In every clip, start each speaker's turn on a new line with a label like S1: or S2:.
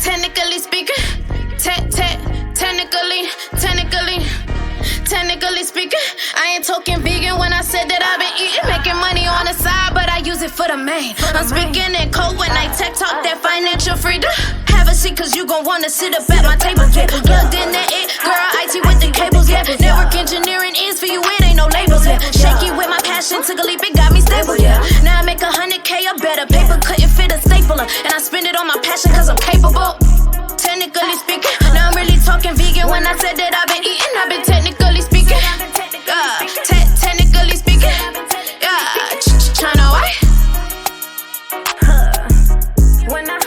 S1: Technically speaking, technically speaking, I ain't talking vegan when I said that I've been eating, making money on the side, but I use it for the main. I'm speaking in code when I tech talk that financial freedom. Have a seat cause you gon' wanna sit up at my table, yeah. Plugged in that it, girl, IT with the cables, yeah. Network engineering is for you, it ain't no labels, yeah. Shaky with my passion, took a leap, it got me stable, yeah. Now I make 100K or better, paper couldn't fit a stapler, and I spend it on my passion cause I'm capable. Technically speaking, now I'm really talking vegan when I said that I've been eating, I've been technically speaking. Technically speaking, China white. When I've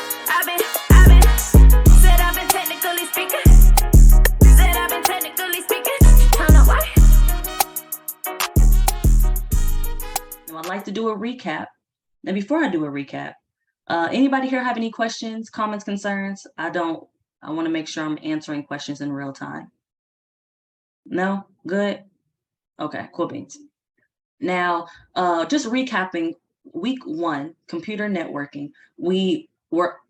S1: been said I've been technically speaking. Said I've been technically speaking. China white.
S2: Now I'd like to do a recap. Now before I do a recap, anybody here have any questions, comments, concerns? I want to make sure I'm answering questions in real time. No? Good? Okay, cool beans. Now, just recapping week 1, computer networking, we were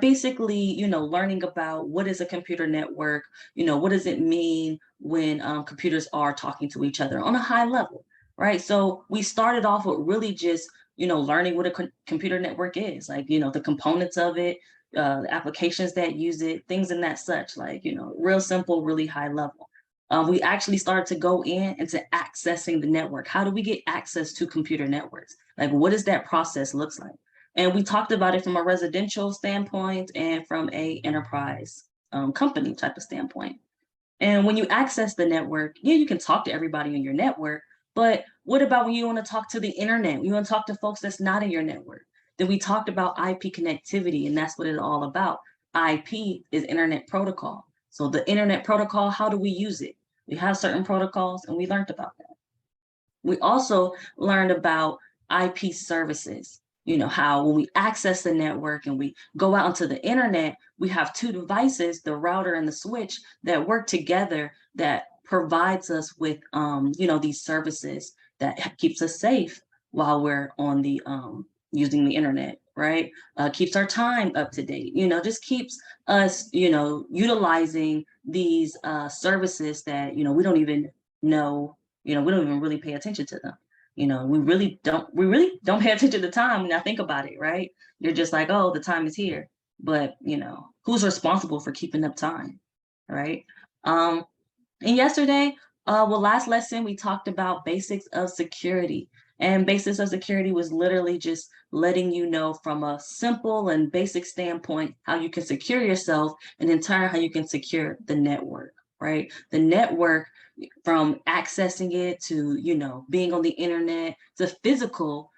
S2: basically, learning about what is a computer network, what does it mean when computers are talking to each other on a high level, right? So we started off with really just, learning what a computer network is, like, the components of it, the applications that use it, things in that such, like, real simple, really high level. We actually started to go into accessing the network. How do we get access to computer networks? Like, what does that process looks like? And we talked about it from a residential standpoint and from a enterprise company type of standpoint. And when you access the network, yeah, you can talk to everybody in your network, but what about when you want to talk to the internet? You want to talk to folks that's not in your network? Then we talked about IP connectivity, and that's what it's all about. IP is internet protocol. So the internet protocol, how do we use it? We have certain protocols, and we learned about that. We also learned about IP services. How when we access the network and we go out onto the internet, we have 2 devices, the router and the switch, that work together that provides us with, these services that keeps us safe while we're on the using the internet, right? Keeps our time up to date, just keeps us, utilizing these services that, we don't even know, we don't even really pay attention to them. We really don't pay attention to time when I think about it, right? You're just like, oh, the time is here. But, who's responsible for keeping up time, right? And yesterday, last lesson, we talked about basics of security. And basics of security was literally just letting you know from a simple and basic standpoint how you can secure yourself, and in turn, how you can secure the network, right? The network, from accessing it to, being on the internet, to physical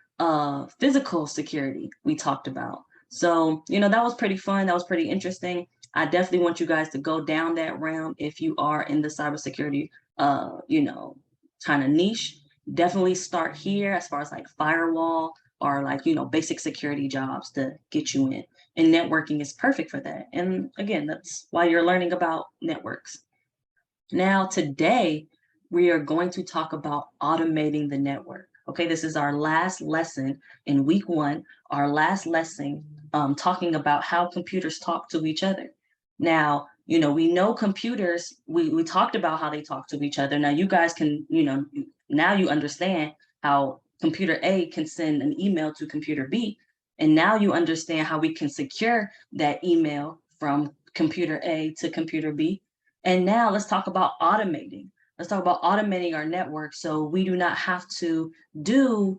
S2: security we talked about. So, that was pretty fun. That was pretty interesting. I definitely want you guys to go down that realm if you are in the cybersecurity, kind of niche. Definitely start here as far as like firewall or like, basic security jobs to get you in. And networking is perfect for that. And again, that's why you're learning about networks. Now, today, we are going to talk about automating the network. Okay, this is our last lesson in week 1, our last lesson talking about how computers talk to each other. Now, we know computers, we talked about how they talk to each other. Now, you guys can, now you understand how computer A can send an email to computer B. And now you understand how we can secure that email from computer A to computer B. And now let's talk about automating. Let's talk about automating our network so we do not have to do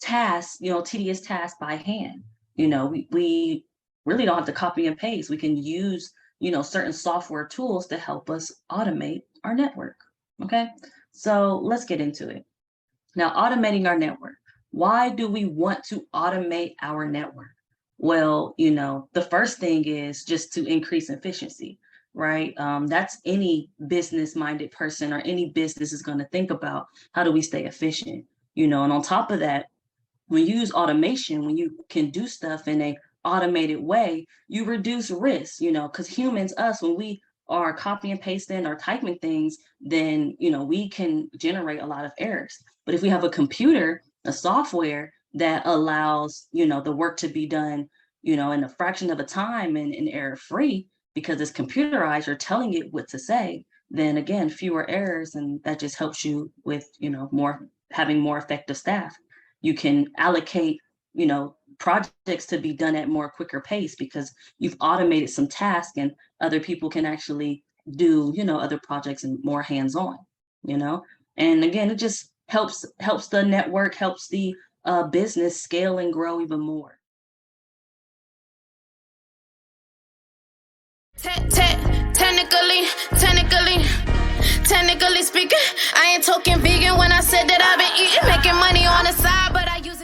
S2: tasks, tedious tasks by hand. We really don't have to copy and paste. We can use, certain software tools to help us automate our network. Okay, so let's get into it. Now, automating our network. Why do we want to automate our network? Well, the first thing is just to increase efficiency. Right? That's any business-minded person or any business is going to think about, how do we stay efficient? And on top of that, when you use automation, when you can do stuff in a automated way, you reduce risk, because humans, us, when we are copy and pasting or typing things, then, we can generate a lot of errors. But if we have a computer, a software that allows, the work to be done in a fraction of a time and error free, because it's computerized, you're telling it what to say, then again, fewer errors, and that just helps you with, having more effective staff. You can allocate, projects to be done at more quicker pace because you've automated some tasks, and other people can actually do, other projects and more hands-on, and again, it just helps the network, helps the business scale and grow even more.
S1: Technically speaking, I ain't talking vegan when I said that I've been eating, making money on the side, but I use